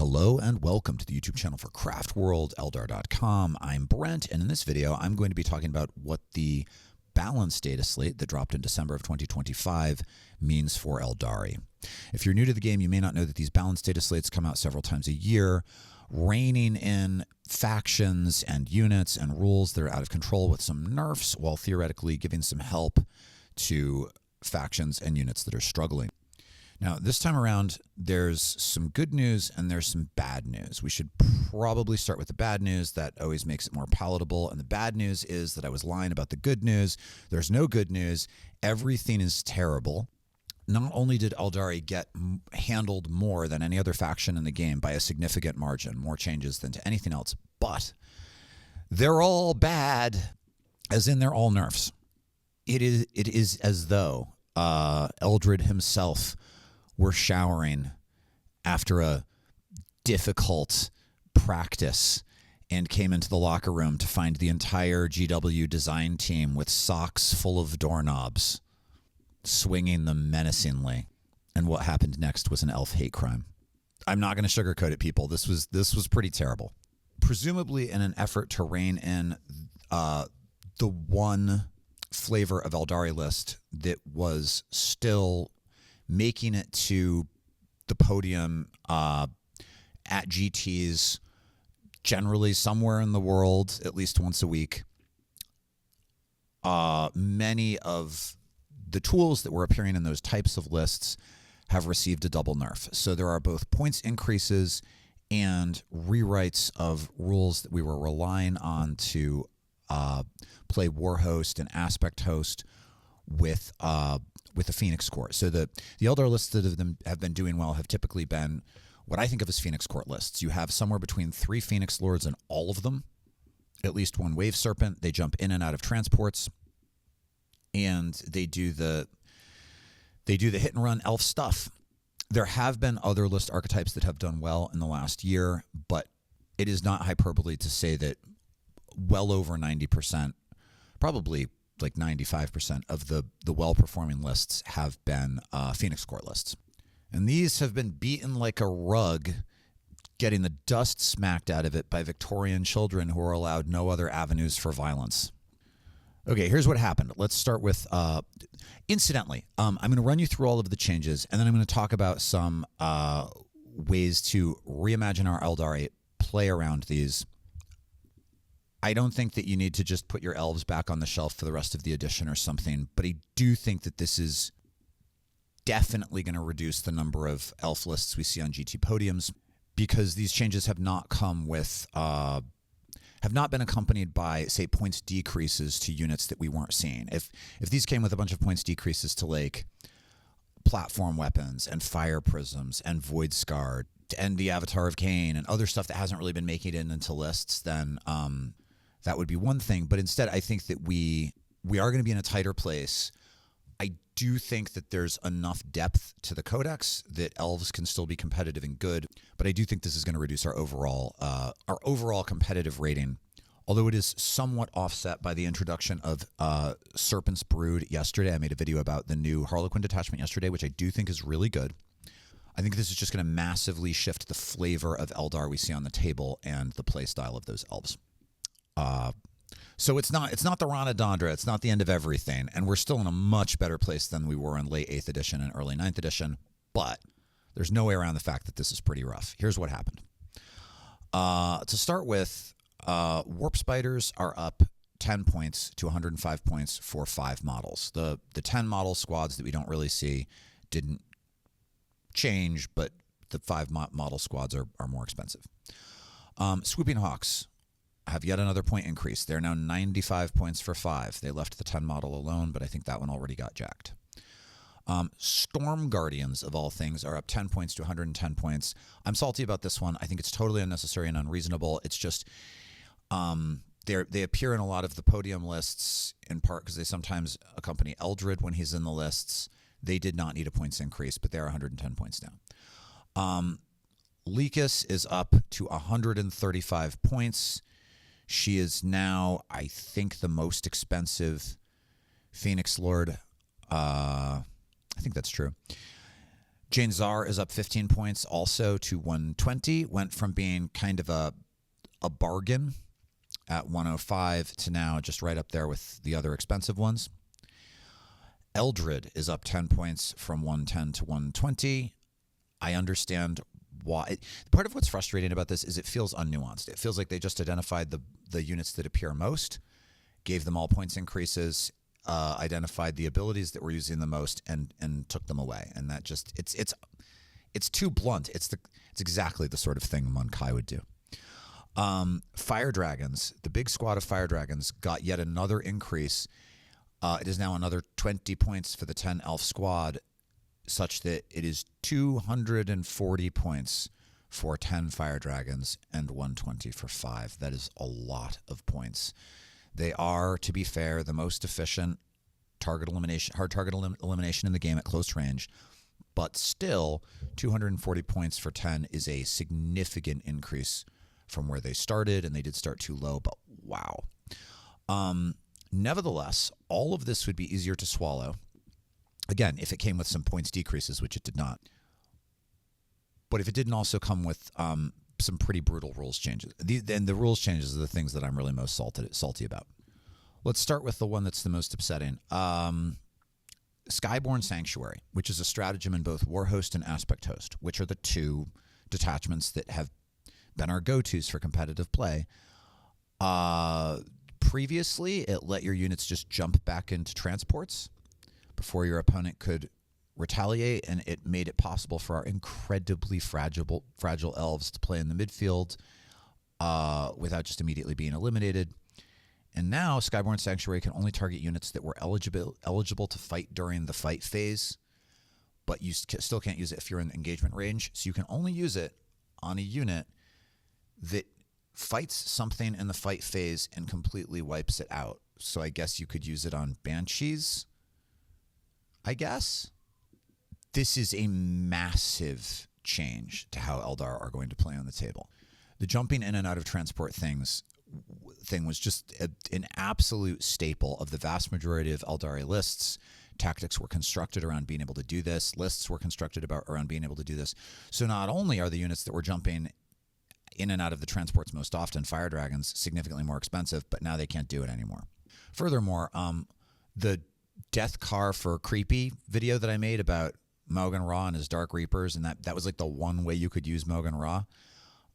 Hello and welcome to the YouTube channel for Craft World, Eldar.com. I'm Brent, and in this video, I'm going to be talking about what the balanced data slate that dropped in December of 2025 means for Aeldari. If you're new to the game, you may not know that these balanced data slates come out several times a year, reining in factions and units and rules that are out of control with some nerfs, while theoretically giving some help to factions and units that are struggling. Now, this time around, there's some good news and there's some bad news. We should probably start with the bad news. That always makes it more palatable. And the bad news is that I was lying about the good news. There's no good news. Everything is terrible. Not only did Aeldari get handled more than any other faction in the game by a significant margin, more changes than to anything else, but they're all bad, as in they're all nerfs. It is as though Eldred himself were showering after a difficult practice and came into the locker room to find the entire GW design team with socks full of doorknobs, swinging them menacingly. And what happened next was an elf hate crime. I'm not going to sugarcoat it, people. This was pretty terrible. Presumably in an effort to rein in the one flavor of Aeldari list that was still making it to the podium at GTs, generally somewhere in the world, at least once a week. Many of the tools that were appearing in those types of lists have received a double nerf. So there are both points increases and rewrites of rules that we were relying on to play War Host and Aspect Host with a Phoenix Court. So the Eldar lists that have been doing well have typically been what I think of as Phoenix Court lists. You have somewhere between 3 Phoenix Lords in all of them, at least 1 Wave Serpent. They jump in and out of transports, and they do the hit and run elf stuff. There have been other list archetypes that have done well in the last year, but it is not hyperbole to say that well over 90%, probably like 95% of the well-performing lists have been Phoenix Court lists. And these have been beaten like a rug, getting the dust smacked out of it by Victorian children who are allowed no other avenues for violence. Okay, here's what happened. Let's start with, incidentally, I'm going to run you through all of the changes, and then I'm going to talk about some ways to reimagine our Aeldari, play around these. I don't think that you need to just put your elves back on the shelf for the rest of the edition or something, but I do think that this is definitely going to reduce the number of elf lists we see on GT podiums, because these changes have not come with, have not been accompanied by, say, points decreases to units that we weren't seeing. If these came with a bunch of points decreases to like platform weapons and fire prisms and void scar and the Avatar of Cain and other stuff that hasn't really been making it into lists, then that would be one thing. But instead, I think that we are going to be in a tighter place. I do think that there's enough depth to the codex that elves can still be competitive and good, but I do think this is going to reduce our overall competitive rating, although it is somewhat offset by the introduction of Serpent's Brood yesterday. I made a video about the new Harlequin detachment yesterday, which I do think is really good. I think this is just going to massively shift the flavor of Eldar we see on the table and the play style of those elves. So it's not the Ranadandra, it's not the end of everything, and we're still in a much better place than we were in late 8th edition and early 9th edition, but there's no way around the fact that this is pretty rough. Here's what happened. To start with, Warp Spiders are up 10 points to 105 points for 5 models. The 10 model squads that we don't really see didn't change, but the 5 model squads are more expensive. Swooping Hawks have yet another point increase. They're now 95 points for 5. They left the 10 model alone, but I think that one already got jacked. Storm Guardians, of all things, are up 10 points to 110 points. I'm salty about this one. I think it's totally unnecessary and unreasonable. It's just they appear in a lot of the podium lists, in part because they sometimes accompany Eldred when he's in the lists. They did not need a points increase, but they're 110 points now. Lycus is up to 135 points. She is now, I think, the most expensive Phoenix Lord. I think that's true. Jane Czar is up 15 points also to 120. Went from being kind of a bargain at 105 to now just right up there with the other expensive ones. Eldred is up 10 points from 110 to 120. I understand why. Part of what's frustrating about this is it feels unnuanced. It feels like they just identified the units that appear most, gave them all points increases, identified the abilities that were using the most, and took them away. And that just it's too blunt. It's exactly the sort of thing Monkai would do. Fire Dragons, the big squad of Fire Dragons, got yet another increase. It is now another 20 points for the 10 elf squad, such that it is 240 points for 10 Fire Dragons and 120 for 5. That is a lot of points. They are, to be fair, the most efficient hard target elimination in the game at close range, but still 240 points for 10 is a significant increase from where they started, and they did start too low, but wow. Nevertheless, all of this would be easier to swallow, again, if it came with some points decreases, which it did not. But if it didn't also come with some pretty brutal rules changes. And the rules changes are the things that I'm really most salty about. Let's start with the one that's the most upsetting. Skyborn Sanctuary, which is a stratagem in both Warhost and Aspect Host, which are the two detachments that have been our go-tos for competitive play. Previously, it let your units just jump back into transports before your opponent could retaliate, and it made it possible for our incredibly fragile elves to play in the midfield without just immediately being eliminated. And now Skyborn Sanctuary can only target units that were eligible to fight during the fight phase, but you still can't use it if you're in engagement range. So you can only use it on a unit that fights something in the fight phase and completely wipes it out. So I guess you could use it on Banshees, I guess. This is a massive change to how Eldar are going to play on the table. The jumping in and out of transport thing was just an absolute staple of the vast majority of Eldari lists. Tactics were constructed around being able to do this. Lists were constructed around being able to do this. So not only are the units that were jumping in and out of the transports most often, Fire Dragons, significantly more expensive, but now they can't do it anymore. Furthermore, the Death Car for Creepy video that I made about Mogan Ra and his Dark Reapers, and that was like the one way you could use Mogan Ra.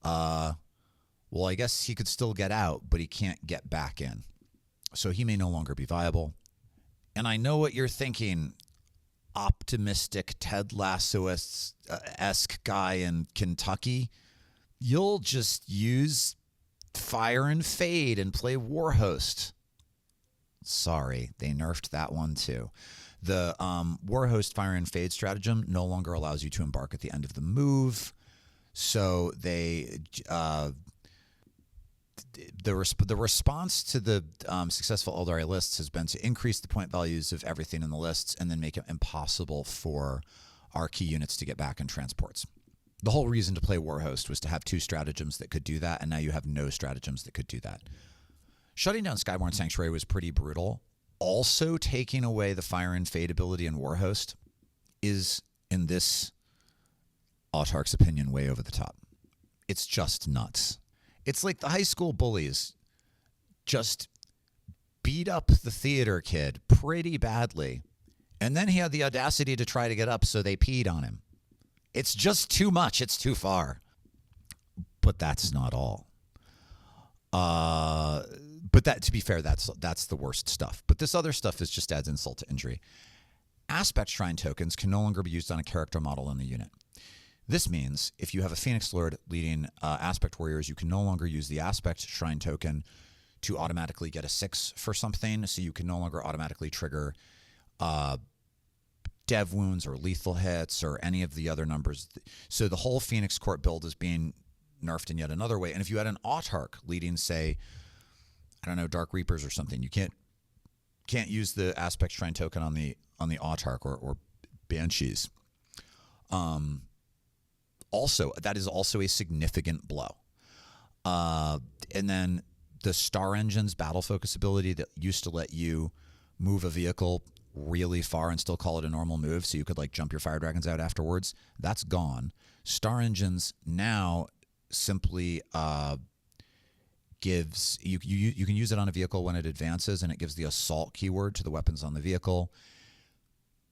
Well, I guess he could still get out, but he can't get back in. So he may no longer be viable. And I know what you're thinking, optimistic Ted Lasso-esque guy in Kentucky. You'll just use Fire and Fade and play Warhost. Sorry, they nerfed that one too. The Warhost Fire and Fade stratagem no longer allows you to embark at the end of the move. So they the response to the successful Aeldari lists has been to increase the point values of everything in the lists and then make it impossible for our key units to get back in transports. The whole reason to play Warhost was to have two stratagems that could do that, and now you have no stratagems that could do that. Shutting down Skyborn Sanctuary was pretty brutal. Also taking away the Fire and Fade ability in Warhost is, in this Autarch's opinion, way over the top. It's just nuts. It's like the high school bullies just beat up the theater kid pretty badly, and then he had the audacity to try to get up, so they peed on him. It's just too much. It's too far. But that's not all. But that, to be fair, that's the worst stuff. But this other stuff is just adds insult to injury. Aspect Shrine tokens can no longer be used on a character model in the unit. This means if you have a Phoenix Lord leading Aspect Warriors, you can no longer use the Aspect Shrine token to automatically get a 6 for something. So you can no longer automatically trigger dev wounds or lethal hits or any of the other numbers. So the whole Phoenix Court build is being nerfed in yet another way. And if you had an Autarch leading, say, I don't know, Dark Reapers or something, you can't use the Aspect Shrine token on the Autarch or Banshees. Also, that is also a significant blow. And then the Star Engine's battle focus ability that used to let you move a vehicle really far and still call it a normal move, so you could like jump your fire dragons out afterwards. That's gone. Star Engines now simply gives you can use it on a vehicle when it advances, and it gives the assault keyword to the weapons on the vehicle,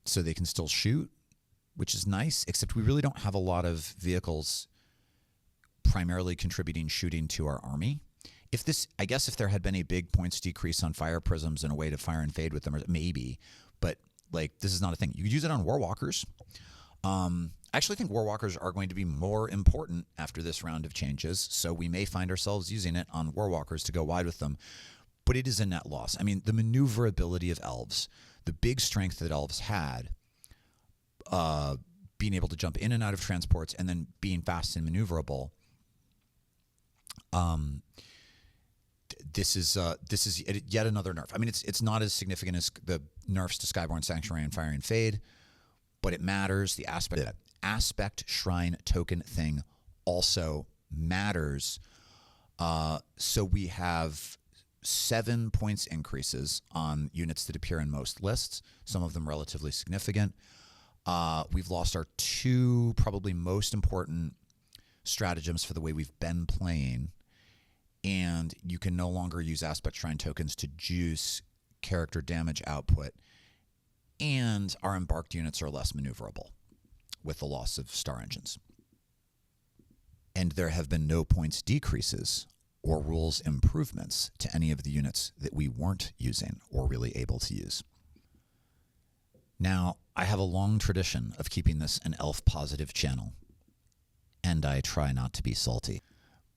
so they can still shoot, which is nice. Except we really don't have a lot of vehicles primarily contributing shooting to our army. I guess if there had been a big points decrease on fire prisms and a way to fire and fade with them, maybe. But like, this is not a thing. You could use it on warwalkers. I actually think warwalkers are going to be more important after this round of changes, so we may find ourselves using it on warwalkers to go wide with them. But it is a net loss. I mean, the maneuverability of elves, the big strength that elves had, being able to jump in and out of transports and then being fast and maneuverable. This is yet another nerf. I mean, it's not as significant as the nerfs to Skyborn Sanctuary and Fire and Fade, but it matters. The aspect shrine token thing also matters. So we have 7 points increases on units that appear in most lists, some of them relatively significant. We've lost our 2 probably most important stratagems for the way we've been playing, and you can no longer use aspect shrine tokens to juice character damage output, and our embarked units are less maneuverable with the loss of Star Engines. And there have been no points decreases or rules improvements to any of the units that we weren't using or really able to use. Now, I have a long tradition of keeping this an elf-positive channel, and I try not to be salty.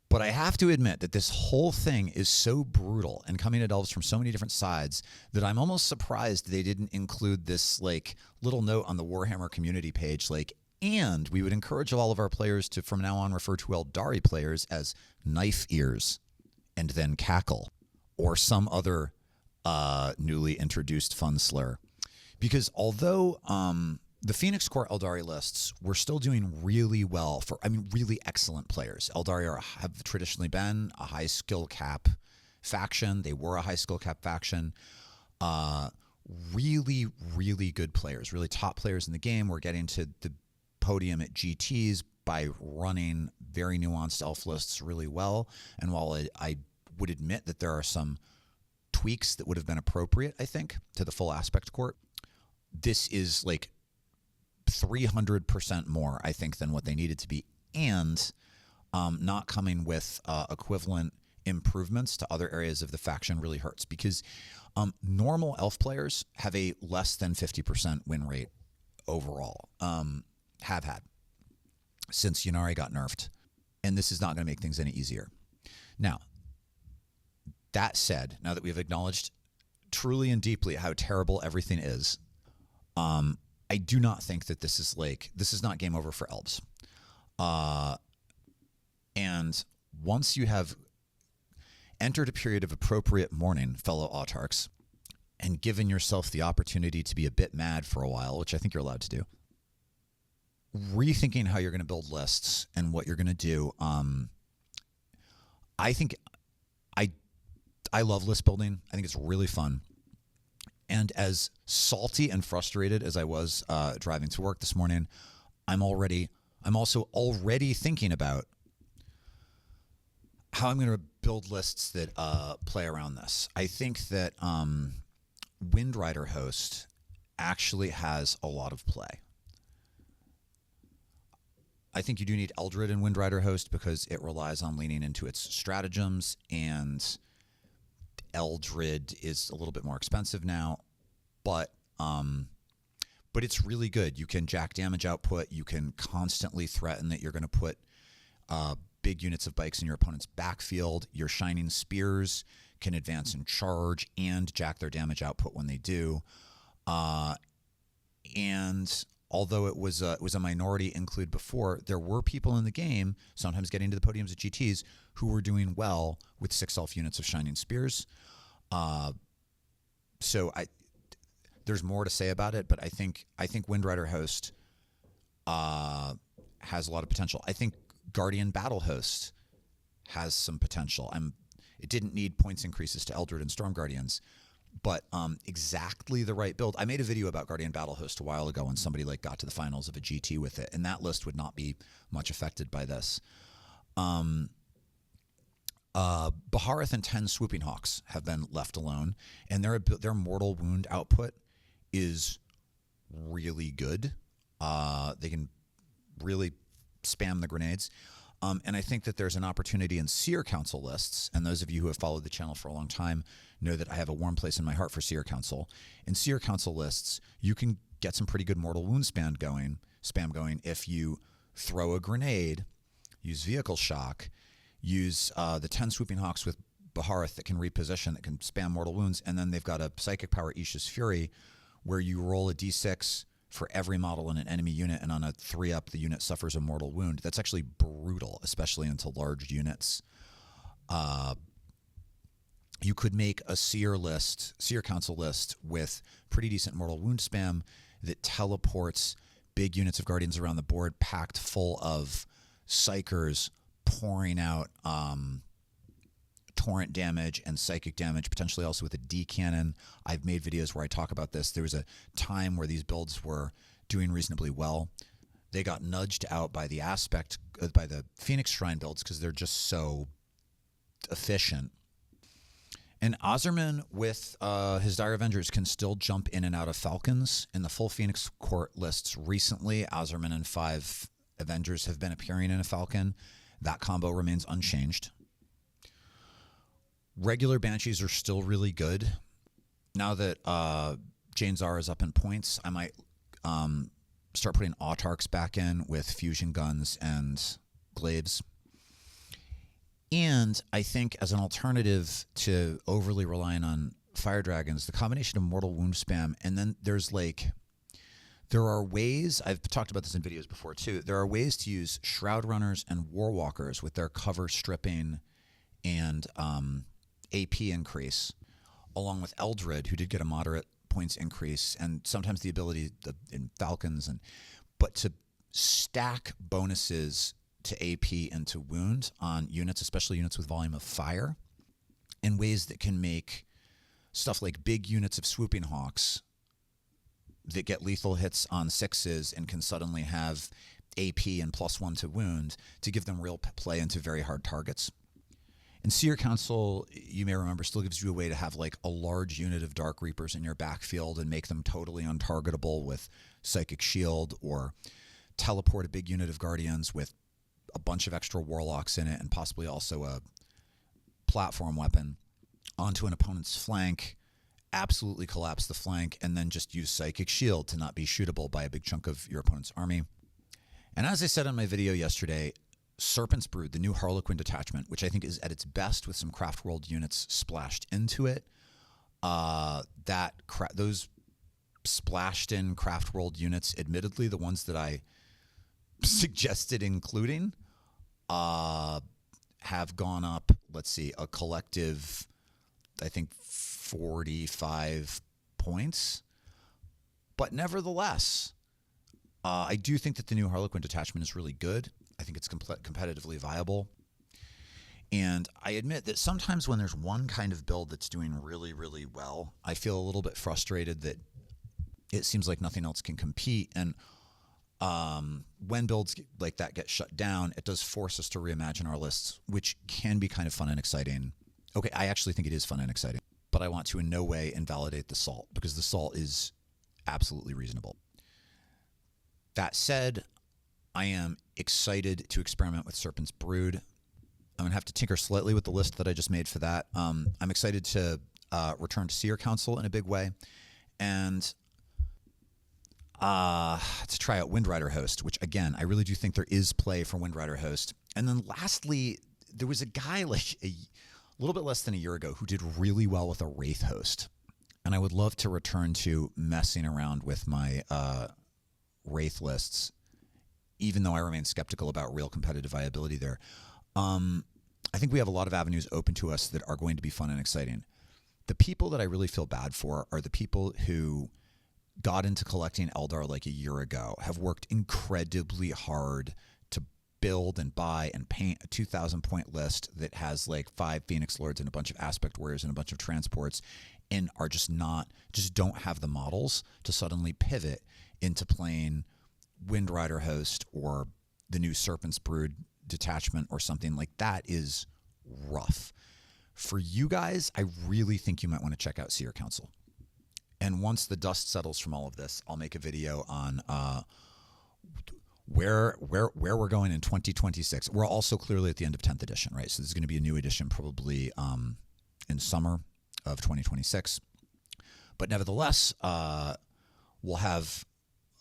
But I have to admit that this whole thing is so brutal and coming at elves from so many different sides that I'm almost surprised they didn't include this like little note on the Warhammer community page, like, and we would encourage all of our players to from now on refer to Aeldari players as knife ears and then cackle or some other newly introduced fun slur. Because although the Phoenix Core Aeldari lists were still doing really well for, really excellent players. Aeldari have traditionally been a high skill cap faction. They were a high skill cap faction. Really, really good players, really top players in the game. Were getting to the podium at GTs by running very nuanced elf lists really well. And while I would admit that there are some tweaks that would have been appropriate, I think, to the full aspect court, this is like 300% more, I think, than what they needed to be, and not coming with equivalent improvements to other areas of the faction really hurts, because normal elf players have a less than 50% win rate overall, have had since Ynnari got nerfed, and this is not going to make things any easier. Now, that said, now that we've acknowledged truly and deeply how terrible everything is, I do not think that this is not game over for elves. And once you have entered a period of appropriate mourning, fellow autarchs, and given yourself the opportunity to be a bit mad for a while, which I think you're allowed to do, rethinking how you're going to build lists and what you're going to do, I think I love list building. I think it's really fun. And as salty and frustrated as I was driving to work this morning, I'm also already thinking about how I'm going to build lists that play around this. I think that Windrider Host actually has a lot of play. I think you do need Eldred and Windrider Host because it relies on leaning into its stratagems, and Eldred is a little bit more expensive now, but it's really good. You can jack damage output. You can constantly threaten that you're going to put big units of bikes in your opponent's backfield. Your Shining Spears can advance and charge and jack their damage output when they do. And although it was a minority include before, there were people in the game, sometimes getting to the podiums at GTs, who were doing well with 6 elf units of Shining Spears. So there's more to say about it, but I think Windrider Host has a lot of potential. I think Guardian Battle Host has some potential. It didn't need points increases to Eldred and Storm Guardians, but exactly the right build. I made a video about Guardian Battle Host a while ago, and somebody like got to the finals of a GT with it, and that list would not be much affected by this. Bahareth and 10 Swooping Hawks have been left alone, and their mortal wound output is really good. They can really spam the grenades. And I think that there's an opportunity in Seer Council lists, and those of you who have followed the channel for a long time know that I have a warm place in my heart for Seer Council. In Seer Council lists, you can get some pretty good mortal wound spam going if you throw a grenade, use vehicle shock, use the 10 Swooping Hawks with Bahareth that can reposition, that can spam mortal wounds, and then they've got a Psychic Power Isha's Fury where you roll a d6 for every model in an enemy unit, and on a 3-up, the unit suffers a mortal wound. That's actually brutal, especially into large units. You could make a Seer Council list with pretty decent mortal wound spam that teleports big units of Guardians around the board, packed full of Psychers, pouring out torrent damage and psychic damage, potentially also with a D cannon. I've made videos where I talk about this. There was a time where these builds were doing reasonably well. They got nudged out by the Phoenix Shrine builds because they're just so efficient. And Ozerman with his Dire Avengers can still jump in and out of Falcons. In the full Phoenix Court lists recently, Ozerman and 5 Avengers have been appearing in a Falcon. That combo remains unchanged. Regular Banshees are still really good. Now that Jane Zara is up in points, I might start putting Autarchs back in with fusion guns and glaives. And I think as an alternative to overly relying on Fire Dragons, the combination of mortal wound spam, and then there are ways, I've talked about this in videos before too, there are ways to use Shroud Runners and Warwalkers with their cover stripping and AP increase, along with Eldred, who did get a moderate points increase, and sometimes the ability in Falcons, but to stack bonuses to AP and to wound on units, especially units with volume of fire, in ways that can make stuff like big units of Swooping Hawks that get lethal hits on 6s and can suddenly have AP and +1 to wound to give them real play into very hard targets. And Seer Council, you may remember, still gives you a way to have like a large unit of Dark Reapers in your backfield and make them totally untargetable with Psychic Shield, or teleport a big unit of Guardians with a bunch of extra Warlocks in it and possibly also a platform weapon onto an opponent's flank, absolutely collapse the flank, and then just use Psychic Shield to not be shootable by a big chunk of your opponent's army. And as I said in my video yesterday, Serpent's Brood, the new Harlequin detachment, which I think is at its best with some Craft World units splashed into it. Those splashed in Craft World units, admittedly, the ones that I suggested including, have gone up, let's see, a collective, I think, 45 points. But nevertheless, I do think that the new Harlequin detachment is really good. I think it's competitively viable. And I admit that sometimes when there's one kind of build that's doing really, really well, I feel a little bit frustrated that it seems like nothing else can compete. And when builds like that get shut down, it does force us to reimagine our lists, which can be kind of fun and exciting. Okay, I actually think it is fun and exciting, but I want to in no way invalidate the Salt, because the Salt is absolutely reasonable. That said, I am excited to experiment with Serpent's Brood. I'm going to have to tinker slightly with the list that I just made for that. I'm excited to return to Seer Council in a big way, and to try out Windrider Host, which, again, I really do think there is play for Windrider Host. And then lastly, there was a guy like a little bit less than a year ago who did really well with a Wraith Host. And I would love to return to messing around with my Wraith lists, even though I remain skeptical about real competitive viability there. I think we have a lot of avenues open to us that are going to be fun and exciting. The people that I really feel bad for are the people who got into collecting Eldar like a year ago, have worked incredibly hard to build and buy and paint a 2,000 point list that has like 5 Phoenix Lords and a bunch of Aspect Warriors and a bunch of transports, and are just don't have the models to suddenly pivot into playing Wind Rider Host or the new Serpent's Brood detachment or something like that is rough. For you guys, I really think you might want to check out Seer Council. And once the dust settles from all of this, I'll make a video on where we're going in 2026. We're also clearly at the end of 10th edition, right? So there's going to be a new edition probably in summer of 2026. But nevertheless, we'll have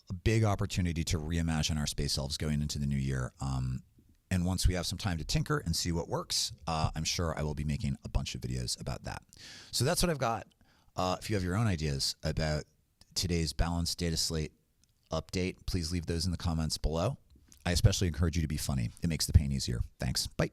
a big opportunity to reimagine our space elves going into the new year. And once we have some time to tinker and see what works, I'm sure I will be making a bunch of videos about that. So that's what I've got. If you have your own ideas about today's balanced data slate update, please leave those in the comments below. I especially encourage you to be funny. It makes the pain easier. Thanks. Bye.